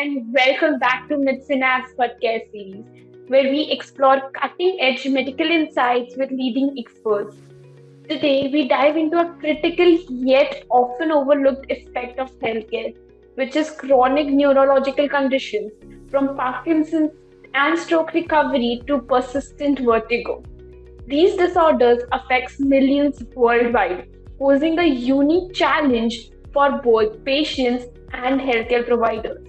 and welcome back to MedSynapse podcast series, where we explore cutting-edge medical insights with leading experts. Today, we dive into a critical yet often overlooked aspect of healthcare, which is chronic neurological conditions, from Parkinson's and stroke recovery to persistent vertigo. These disorders affect millions worldwide, posing a unique challenge for both patients and healthcare providers.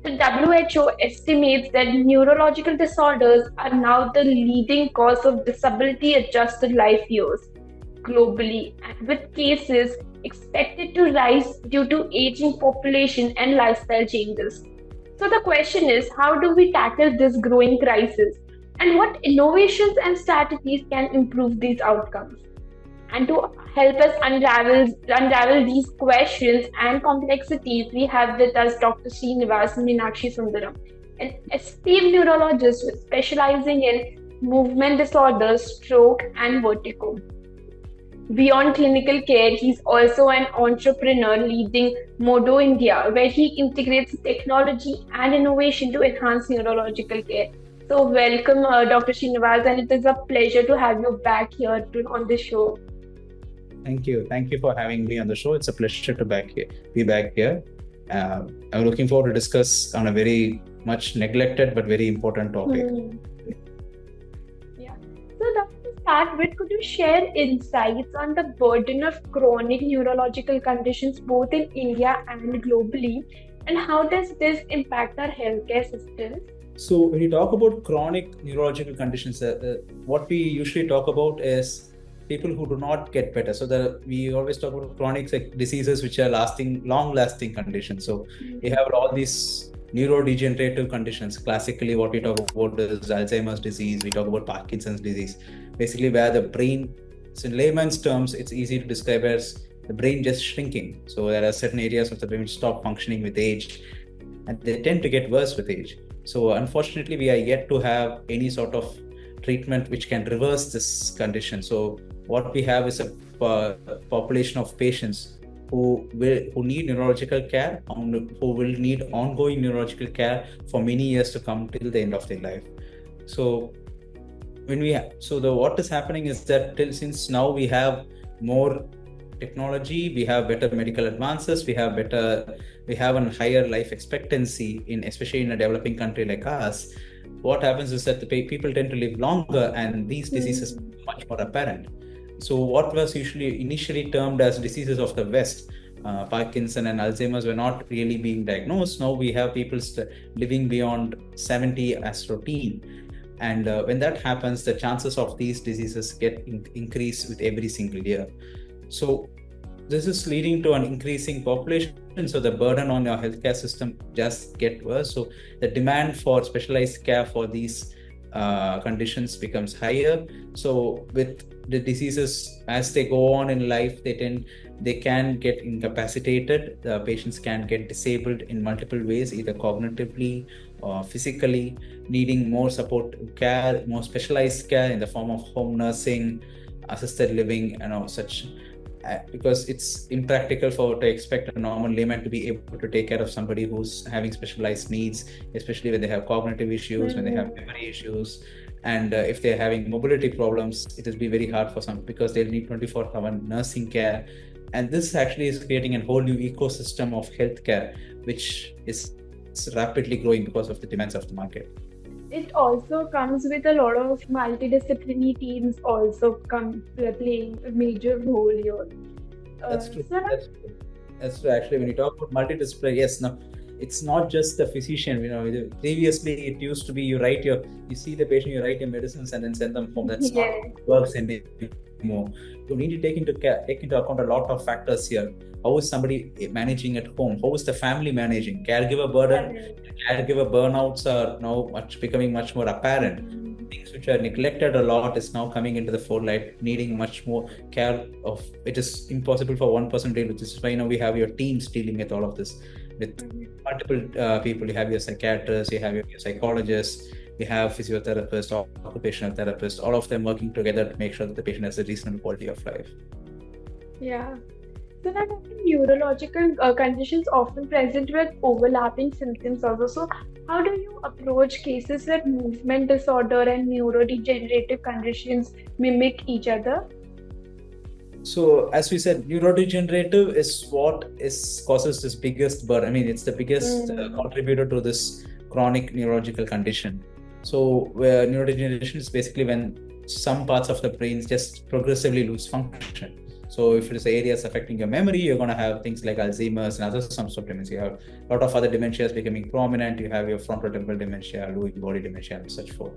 The WHO estimates that neurological disorders are now the leading cause of disability adjusted life years globally, and with cases expected to rise due to aging population and lifestyle changes. So the question is, how do we tackle this growing crisis, and what innovations and strategies can improve these outcomes? And to help us unravel these questions and complexities, we have with us Dr. Sreenivas Meenakshisundaram, an esteemed neurologist specializing in movement disorders, stroke, and vertigo. Beyond clinical care, he's also an entrepreneur leading Modo India, where he integrates technology and innovation to enhance neurological care. So, welcome, Dr. Srinivas, and it is a pleasure to have you back here on the show. Thank you. Thank you for having me on the show. It's a pleasure to be back here. I'm looking forward to discuss on a very much neglected but very important topic. Yeah. So, Dr. To start with, could you share insights on the burden of chronic neurological conditions both in India and globally, and how does this impact our healthcare systems? So, when you talk about chronic neurological conditions, what we usually talk about is people who do not get better. So we always talk about chronic diseases which are long-lasting conditions. So we have all these neurodegenerative conditions. Classically, what we talk about is Alzheimer's disease. We talk about Parkinson's disease. Basically, where the brain, so in layman's terms, it's easy to describe as the brain just shrinking. So there are certain areas of the brain which stop functioning with age, and they tend to get worse with age. So unfortunately, we are yet to have any sort of treatment which can reverse this condition. So what we have is a population of patients who need neurological care, who will need ongoing neurological care for many years to come till the end of their life. So what is happening is that since now we have more technology, we have better medical advances, we have a higher life expectancy especially in a developing country like us. What happens is that the people tend to live longer and these diseases are much more apparent. So what was initially termed as diseases of the West, Parkinson and Alzheimer's, were not really being diagnosed. Now we have people living beyond 70 as routine. And when that happens, the chances of these diseases get increase with every single year. So this is leading to an increasing population. So the burden on your healthcare system just get worse. So the demand for specialized care for these conditions becomes higher. So with the diseases, as they go on in life, they can get incapacitated. The patients can get disabled in multiple ways, either cognitively or physically, needing more support care, more specialized care in the form of home nursing, assisted living, such. Because it's impractical to expect a normal layman to be able to take care of somebody who's having specialized needs, especially when they have cognitive issues, when they have memory issues, and if they're having mobility problems, it will be very hard for some because they'll need 24/7 nursing care. And this actually is creating a whole new ecosystem of healthcare, which is rapidly growing because of the demands of the market. It also comes with a lot of multidisciplinary teams also playing a major role here. That's true. That's true. Actually, when you talk about multidisciplinary, yes, no, it's not just the physician. Previously it used to be you see the patient, you write your medicines and then send them home. That's not how it works anymore. You need to take into account a lot of factors here. How is somebody managing at home? How is the family managing? Caregiver burden, caregiver burnouts are now becoming much more apparent. Things which are neglected a lot is now coming into the forelight, needing much more care of. It is impossible for one person to deal with this. Is why now we have your teams dealing with all of this, with multiple people. You have your psychiatrists, you have your psychologists, you have physiotherapists, occupational therapists, all of them working together to make sure that the patient has a reasonable quality of life. Yeah. So now, neurological conditions often present with overlapping symptoms also. So how do you approach cases where movement disorder and neurodegenerative conditions mimic each other? So as we said, neurodegenerative is what is causes this biggest burden. I mean, it's the biggest contributor to this chronic neurological condition. So where neurodegeneration is basically when some parts of the brain just progressively lose function. So if it is areas affecting your memory, you're going to have things like Alzheimer's and other forms of dementia. You have a lot of other dementias becoming prominent. You have your frontotemporal dementia, Lewy body dementia, and such forth.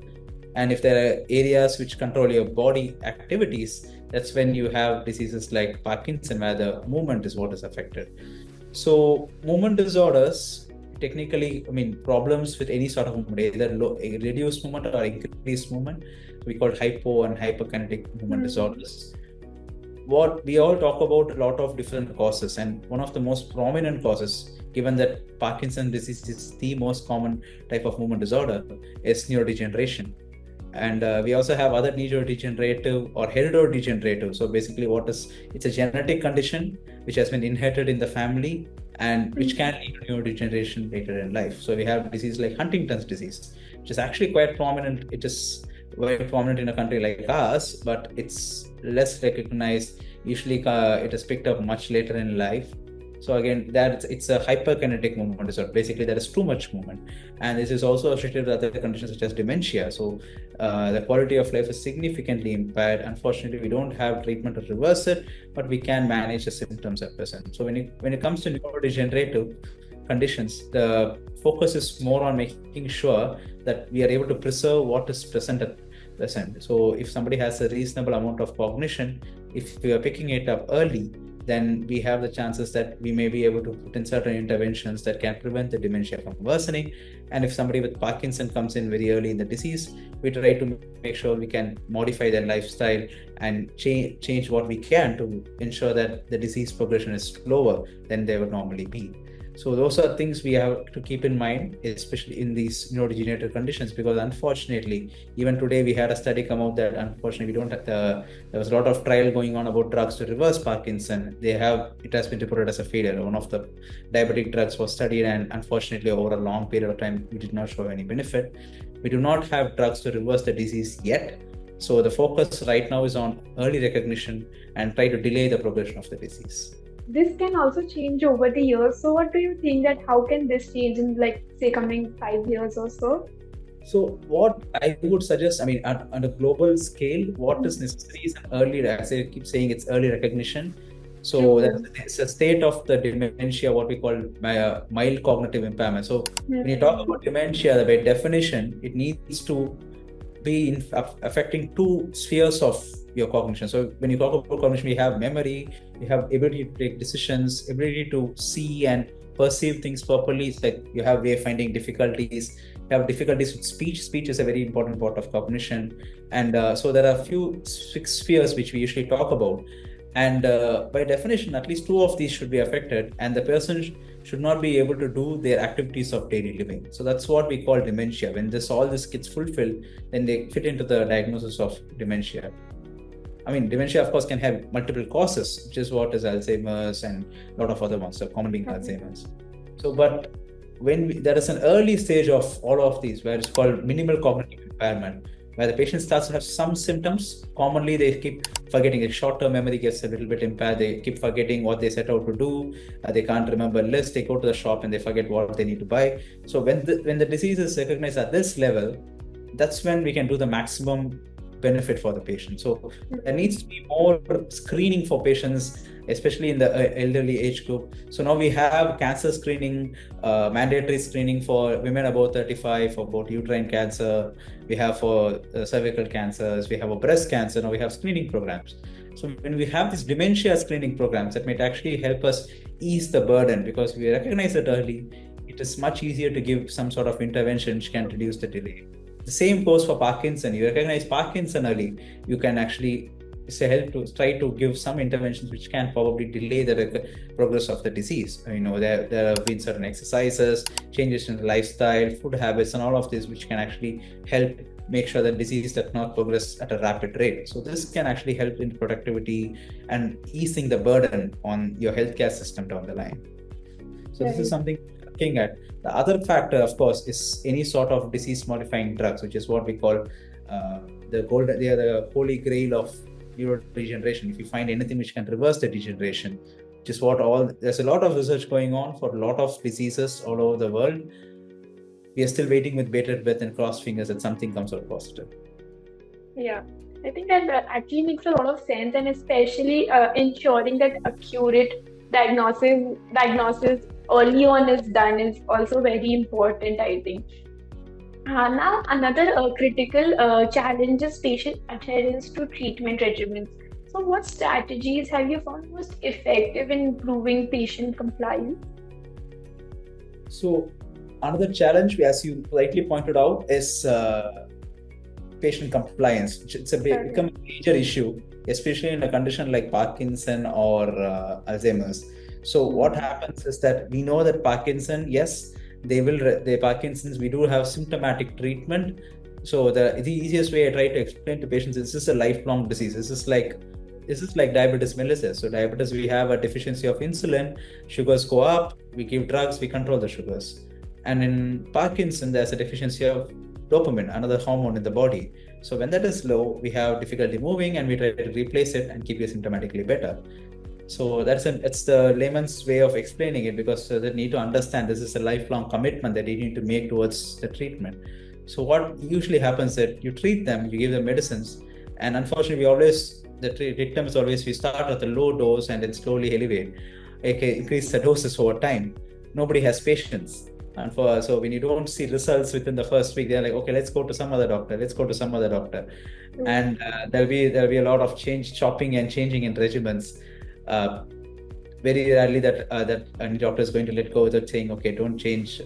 And if there are areas which control your body activities, that's when you have diseases like Parkinson, where the movement is what is affected. So movement disorders, technically, I mean, problems with any sort of movement, either reduced movement or increased movement, we call hypo and hyperkinetic movement disorders. What we all talk about a lot of different causes, and one of the most prominent causes, given that Parkinson's disease is the most common type of movement disorder, is neurodegeneration. And we also have other neurodegenerative or heredodegenerative. So basically it's a genetic condition which has been inherited in the family and which can lead to neurodegeneration later in life. So we have disease like Huntington's disease, which is actually quite prominent. It is very prominent in a country like ours, but it's less recognized. Usually it is picked up much later in life. So again, it's a hyperkinetic movement disorder. Basically, there is too much movement, and this is also associated with other conditions such as dementia. So the quality of life is significantly impaired. Unfortunately, we don't have treatment to reverse it, but we can manage the symptoms at present. So when it comes to neurodegenerative conditions, the focus is more on making sure that we are able to preserve what is present at present. So if somebody has a reasonable amount of cognition, if we are picking it up early, then we have the chances that we may be able to put in certain interventions that can prevent the dementia from worsening. And if somebody with Parkinson comes in very early in the disease, we try to make sure we can modify their lifestyle and change what we can to ensure that the disease progression is slower than they would normally be. So those are things we have to keep in mind, especially in these neurodegenerative conditions, because unfortunately, even today we had a study come out that unfortunately there was a lot of trial going on about drugs to reverse Parkinson. It has been reported as a failure. One of the diabetic drugs was studied, and unfortunately over a long period of time, we did not show any benefit. We do not have drugs to reverse the disease yet. So the focus right now is on early recognition and try to delay the progression of the disease. This can also change over the years. So what do you think that how can this change in say coming 5 years or so? So what I would suggest, I mean, on a global scale, what is necessary is an early, as I keep saying, it's early recognition. So it's a state of the dementia, what we call mild cognitive impairment. So when you talk about dementia, by definition, it needs to be affecting two spheres of your cognition. So when you talk about cognition, we have memory, we have ability to take decisions, ability to see and perceive things properly. It's like you have wayfinding difficulties, you have difficulties with speech. Speech is a very important part of cognition. And so there are a few spheres which we usually talk about. And by definition, at least two of these should be affected, and the person should not be able to do their activities of daily living. So that's what we call dementia. When all this gets fulfilled, then they fit into the diagnosis of dementia. I mean, dementia, of course, can have multiple causes, which is what is Alzheimer's and a lot of other ones, so common being Alzheimer's. So, but when there is an early stage of all of these, where it's called minimal cognitive impairment, where the patient starts to have some symptoms, commonly they keep forgetting. A short-term memory gets a little bit impaired. They keep forgetting what they set out to do. They can't remember lists. They go to the shop and they forget what they need to buy. So when the disease is recognized at this level, that's when we can do the maximum benefit for the patient. So there needs to be more screening for patients, especially in the elderly age group. So now we have cancer screening, mandatory screening for women above 35 for both uterine cancer. We have for cervical cancers. We have a breast cancer. Now we have screening programs. So when we have these dementia screening programs, that might actually help us ease the burden, because we recognize it early. It is much easier to give some sort of intervention which can reduce the delay. The same goes for Parkinson. You recognize Parkinson early, you can actually help to try to give some interventions which can probably delay the progress of the disease. You know, there have been certain exercises, changes in lifestyle, food habits, and all of this which can actually help make sure that disease does not progress at a rapid rate. So this can actually help in productivity and easing the burden on your healthcare system down the line. So this is something we're looking at. The other factor, of course, is any sort of disease-modifying drugs, which is what we call the holy grail of neurodegeneration. If you find anything which can reverse the degeneration, which is there's a lot of research going on for a lot of diseases all over the world. We are still waiting with bated breath and crossed fingers that something comes out positive. Yeah, I think that actually makes a lot of sense, and especially ensuring that accurate diagnosis early on is done is also very important, I think. Now, another critical challenge is patient adherence to treatment regimens. So, what strategies have you found most effective in improving patient compliance? So, another challenge, as you rightly pointed out, is patient compliance. It's become a major issue, especially in a condition like Parkinson or Alzheimer's. So what happens is that we know that Parkinson, yes, Parkinson's, we do have symptomatic treatment. So the easiest way I try to explain to patients is this is a lifelong disease. This is like diabetes mellitus. So diabetes, we have a deficiency of insulin, sugars go up, we give drugs, we control the sugars. And in Parkinson, there's a deficiency of dopamine, another hormone in the body. So when that is low, we have difficulty moving, and we try to replace it and keep you symptomatically better. So it's the layman's way of explaining it, because they need to understand this is a lifelong commitment that they need to make towards the treatment. So what usually happens is that you treat them, you give them medicines, and unfortunately, the dictum is always we start at a low dose and then slowly elevate, increase the doses over time. Nobody has patience. And so when you don't see results within the first week, they're like, okay, let's go to some other doctor. And there'll be a lot of chopping and changing in regimens. Very rarely that any doctor is going to let go without saying, okay, don't change,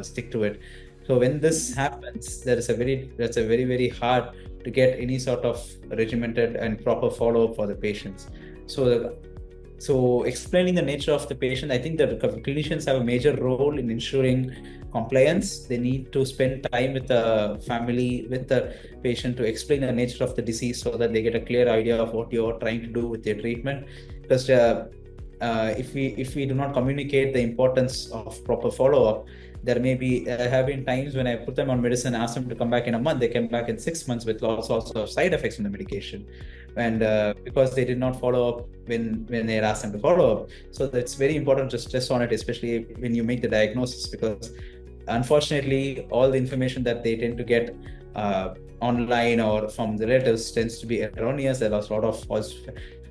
stick to it. So when this happens, that's a very, very hard to get any sort of regimented and proper follow-up for the patients. So explaining the nature of the patient, I think that clinicians have a major role in ensuring compliance. They need to spend time with the family, with the patient, to explain the nature of the disease so that they get a clear idea of what you're trying to do with your treatment. Because if we do not communicate the importance of proper follow-up, there have been times when I put them on medicine, ask them to come back in a month, they came back in 6 months with all sorts of side effects from the medication, and because they did not follow up when they had asked them to follow up. So it's very important to stress on it, especially when you make the diagnosis, because unfortunately all the information that they tend to get online or from the relatives tends to be erroneous. There are a lot of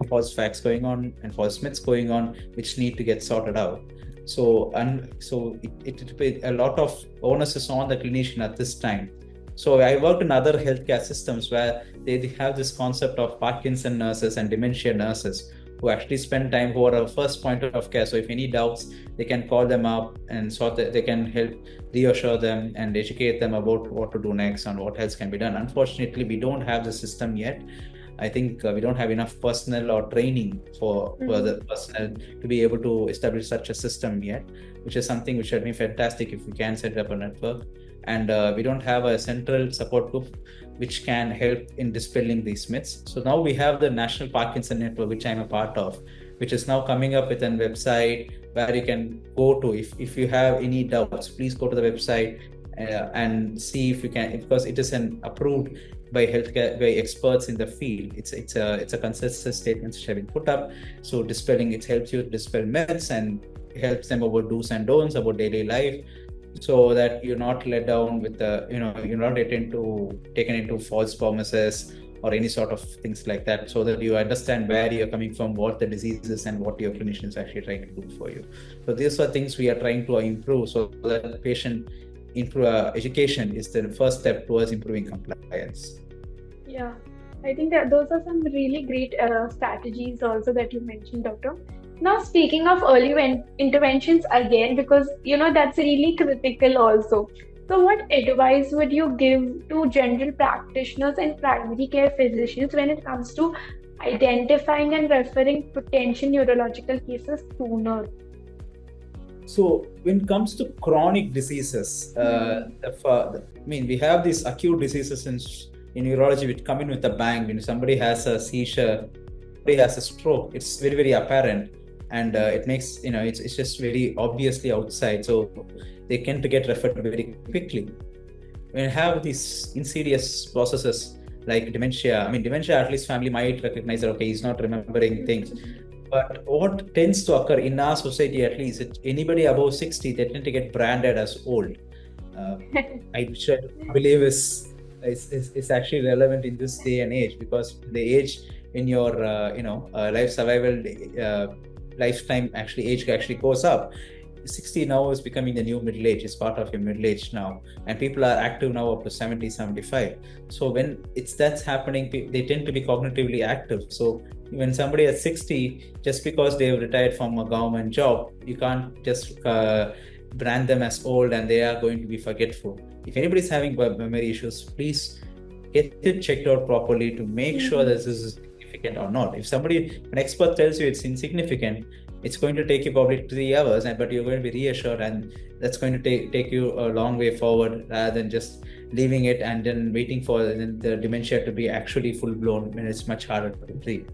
false facts going on and false myths going on, which need to get sorted out. So a lot of onus is on the clinician at this time. So I worked in other healthcare systems where they have this concept of Parkinson nurses and dementia nurses who actually spend time, who are a first point of care. So if any doubts, they can call them up and they can help reassure them and educate them about what to do next and what else can be done. Unfortunately, we don't have the system yet. I think we don't have enough personnel or training for the personnel to be able to establish such a system yet, which is something which would be fantastic if we can set up a network. And we don't have a central support group which can help in dispelling these myths. So now we have the National Parkinson Network, which I'm a part of, which is now coming up with a website where you can go to. If you have any doubts, please go to the website and see if you can, because it is approved by experts in the field. It's a consensus statement which have been put up. So it helps you dispel myths and helps them about do's and don'ts about daily life, so that you're not let down with you're not taken into false promises or any sort of things like that, so that you understand where you're coming from, what the disease is, and what your clinician is actually trying to do for you. So these are things we are trying to improve, so that the patient education is the first step towards improving compliance. Yeah, I think that those are some really great strategies also that you mentioned, Doctor. Now, speaking of early interventions again, because that's really critical also. So what advice would you give to general practitioners and primary care physicians when it comes to identifying and referring potential neurological cases sooner? So when it comes to chronic diseases, we have these acute diseases in neurology which come in with a bang. When somebody has a seizure, somebody has a stroke, it's very, very apparent. And it makes, it's just very obviously outside. So they tend to get referred very quickly. When you have these insidious processes like dementia, dementia, at least family might recognize that, okay, he's not remembering things. But what tends to occur in our society, at least, anybody above 60, they tend to get branded as old. I believe is actually relevant in this day and age, because the age in your life survival lifetime age actually goes up. 60 now is becoming the new middle age. It's part of your middle age now, and people are active now up to 70, 75. So when that's happening, they tend to be cognitively active. So when somebody at 60, just because they've retired from a government job, you can't just brand them as old and they are going to be forgetful. If anybody's having memory issues, please get it checked out properly to make sure that this is significant or not. If an expert tells you it's insignificant, it's going to take you probably 3 hours, but you're going to be reassured, and that's going to take you a long way forward, rather than just leaving it and then waiting for the dementia to be actually full blown, when it's much harder to treat.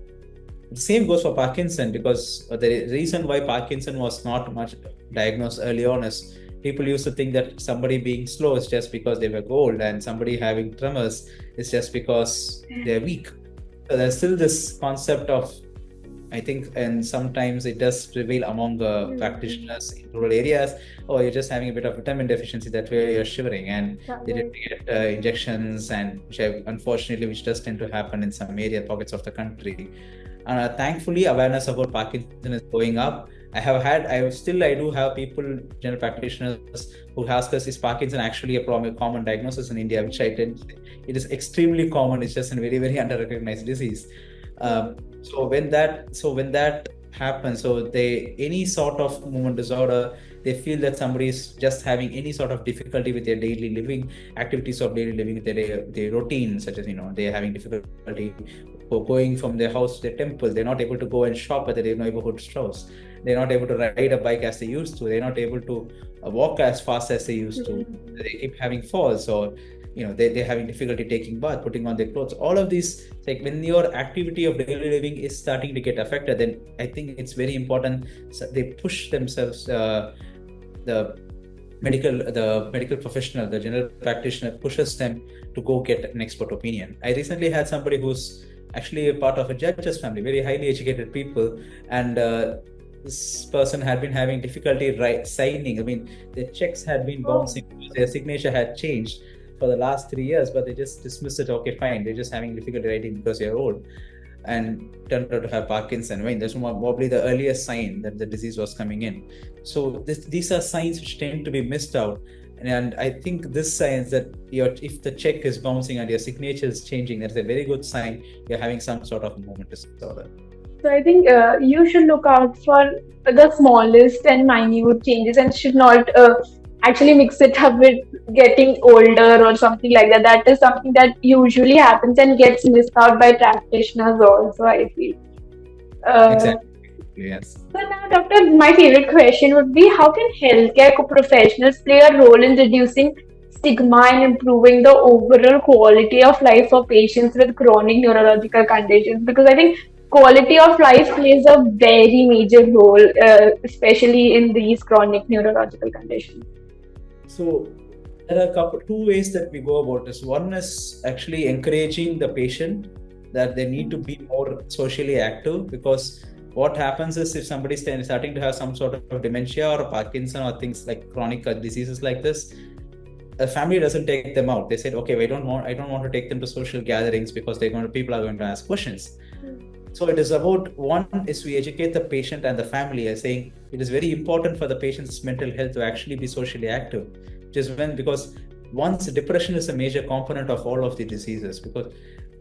The same goes for Parkinson, because the reason why Parkinson was not much diagnosed early on is people used to think that somebody being slow is just because they were old, and somebody having tremors is just because they're weak. So there's still this concept of, I think, and sometimes it does prevail among practitioners in rural areas, or you're just having a bit of vitamin deficiency, that way you're shivering, and they did get injections, and which does tend to happen in some pockets of the country. Thankfully, awareness about Parkinson is going up. I do have people, general practitioners, who ask us, is Parkinson actually a common diagnosis in India? Which I tend to say, it is extremely common. It's just a very, very under-recognized disease. So when that happens, any sort of movement disorder, they feel that somebody is just having any sort of difficulty with their daily living, activities of daily living, with their routine, such as, they're having difficulty going from their house to the temple. They're not able to go and shop at the neighborhood stores. They're not able to ride a bike as they used to. They're not able to walk as fast as they used to. They keep having falls, or they're having difficulty taking bath, putting on their clothes. All of these, like, when your activity of daily living is starting to get affected, then I think it's very important they push themselves, the medical professional, the general practitioner, pushes them to go get an expert opinion. I recently had somebody who's actually a part of a judge's family, very highly educated people, and this person had been having difficulty signing. Their checks had been bouncing, their signature had changed for the last 3 years, but they just dismissed it. Okay, fine, they're just having difficulty writing because they're old, and turned out to have Parkinson. That's probably the earliest sign that the disease was coming in. So these are signs which tend to be missed out. And I think this signs that if the check is bouncing and your signature is changing, that's a very good sign you're having some sort of movement disorder. So I think you should look out for the smallest and minute changes, and should not actually mix it up with getting older or something like that. That is something that usually happens and gets missed out by practitioners also, I feel. Exactly. Yes. So now, Doctor, my favorite question would be, how can healthcare professionals play a role in reducing stigma and improving the overall quality of life for patients with chronic neurological conditions? Because I think quality of life plays a very major role, especially in these chronic neurological conditions. So there are two ways that we go about this. One is actually encouraging the patient that they need to be more socially active, because what happens is, if somebody is starting to have some sort of dementia or Parkinson or things like chronic diseases like this, a family doesn't take them out. They said, okay, I don't want to take them to social gatherings because people are going to ask questions. So it is about, one is we educate the patient and the family as saying it is very important for the patient's mental health to actually be socially active, because once depression is a major component of all of the diseases, because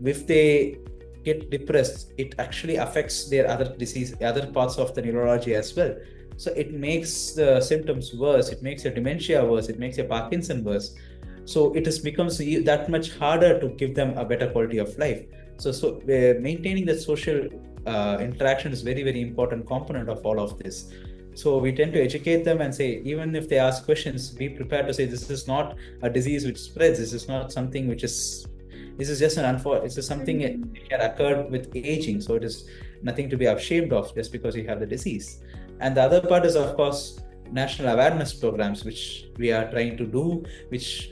if they get depressed, it actually affects their other parts of the neurology as well. So it makes the symptoms worse, it makes your dementia worse, it makes your Parkinson worse. So becomes that much harder to give them a better quality of life. So maintaining the social interaction is very, very important component of all of this. So we tend to educate them and say, even if they ask questions, be prepared to say, this is not a disease which spreads. This is not something which is, this is just this is something that occurred with aging. So it is nothing to be ashamed of just because you have the disease. And the other part is, of course, national awareness programs, which we are trying to do, which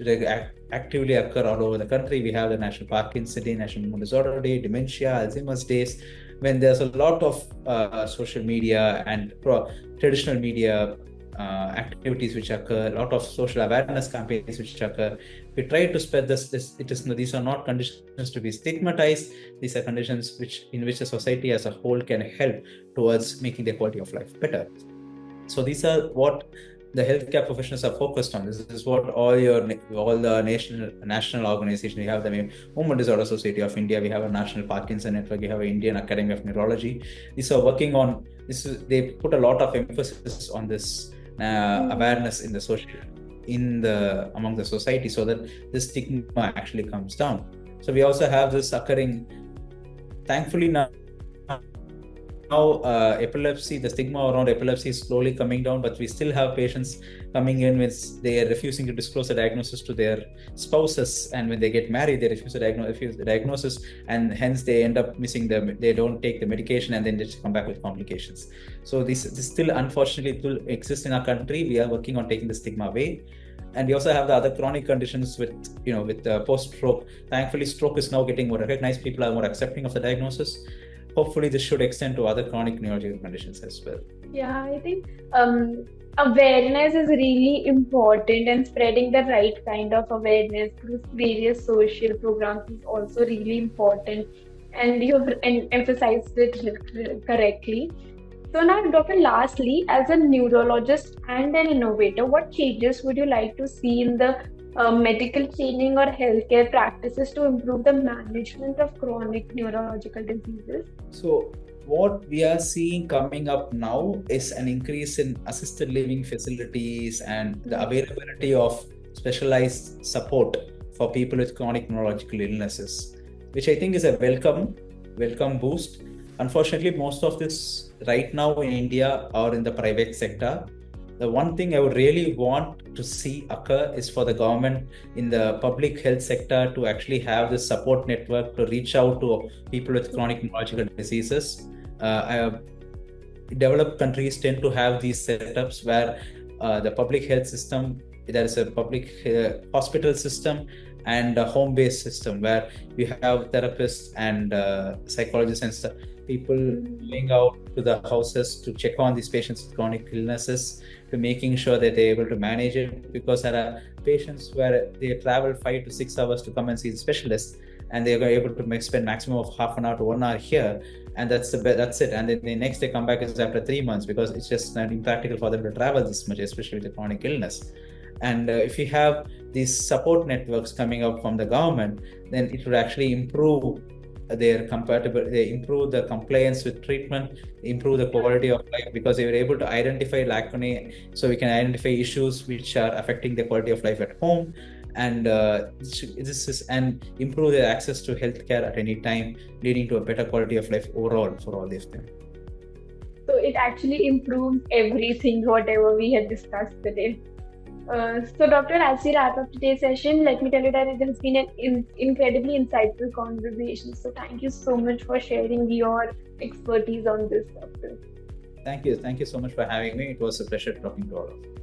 actively occur all over the country. We have the National Parkinson Day, National Mood Disorder Day, Dementia, Alzheimer's Days, when there's a lot of social media and traditional media activities which occur, a lot of social awareness campaigns which occur. We try to spread this. These are not conditions to be stigmatized. These are conditions in which the society as a whole can help towards making their quality of life better. So these are what the healthcare professionals are focused on. This is what all the national organizations. We have the Movement Disorder Society of India. We have a National Parkinson Network. We have an Indian Academy of Neurology. These are working on this. They put a lot of emphasis on this awareness in the social, among the society, so that this stigma actually comes down. So we also have this occurring. Thankfully now epilepsy, the stigma around epilepsy is slowly coming down, but we still have patients coming in with they are refusing to disclose the diagnosis to their spouses, and when they get married, they refuse the diagnosis, and hence they end up they don't take the medication, and then just come back with complications. So this still unfortunately will exist in our country. We are working on taking the stigma away. And we also have the other chronic conditions with post-stroke. Thankfully, stroke is now getting more recognized. People are more accepting of the diagnosis. Hopefully this should extend to other chronic neurological conditions as well. Yeah, I think awareness is really important, and spreading the right kind of awareness through various social programs is also really important, and you have emphasized it correctly. So now, Doctor, lastly, as a neurologist and an innovator, what changes would you like to see in the medical training or healthcare practices to improve the management of chronic neurological diseases? So what we are seeing coming up now is an increase in assisted living facilities and the availability of specialized support for people with chronic neurological illnesses, which I think is a welcome boost. Unfortunately, most of this right now in India are in the private sector. The one thing I would really want to see occur is for the government in the public health sector to actually have this support network to reach out to people with chronic neurological diseases. Developed countries tend to have these setups where the public health system, there is a public hospital system and a home-based system where you have therapists and psychologists and stuff, people going out to the houses to check on these patients with chronic illnesses, to making sure that they're able to manage it, because there are patients where they travel 5 to 6 hours to come and see the specialist, and they're able to spend maximum of half an hour to 1 hour here, and that's it. And then the next they come back is after 3 months, because it's just not impractical for them to travel this much, especially with the chronic illness. And if you have these support networks coming up from the government, then it would actually improve they improve the compliance with treatment, improve the quality of life, because they were able to identify lacunae, so we can identify issues which are affecting the quality of life at home, and improve their access to healthcare at any time, leading to a better quality of life overall for all these things. So it actually improves everything, whatever we had discussed today. So, Doctor, as we wrap up today's session, let me tell you that it has been an incredibly insightful conversation. So, thank you so much for sharing your expertise on this, Doctor. Thank you so much for having me. It was a pleasure talking to all of you.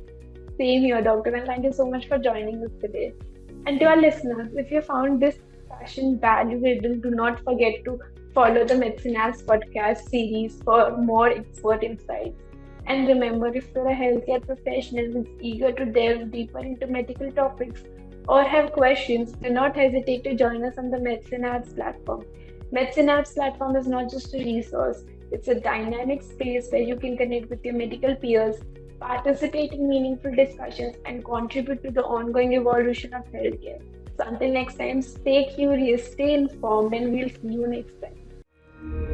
Same here, Doctor, and thank you so much for joining us today. And to our listeners, if you found this discussion valuable, do not forget to follow the MedSynapse podcast series for more expert insights. And remember, if you're a healthcare professional who's eager to delve deeper into medical topics or have questions, do not hesitate to join us on the MedSynapse platform. MedSynapse platform is not just a resource, it's a dynamic space where you can connect with your medical peers, participate in meaningful discussions, and contribute to the ongoing evolution of healthcare. So until next time, stay curious, stay informed, and we'll see you next time.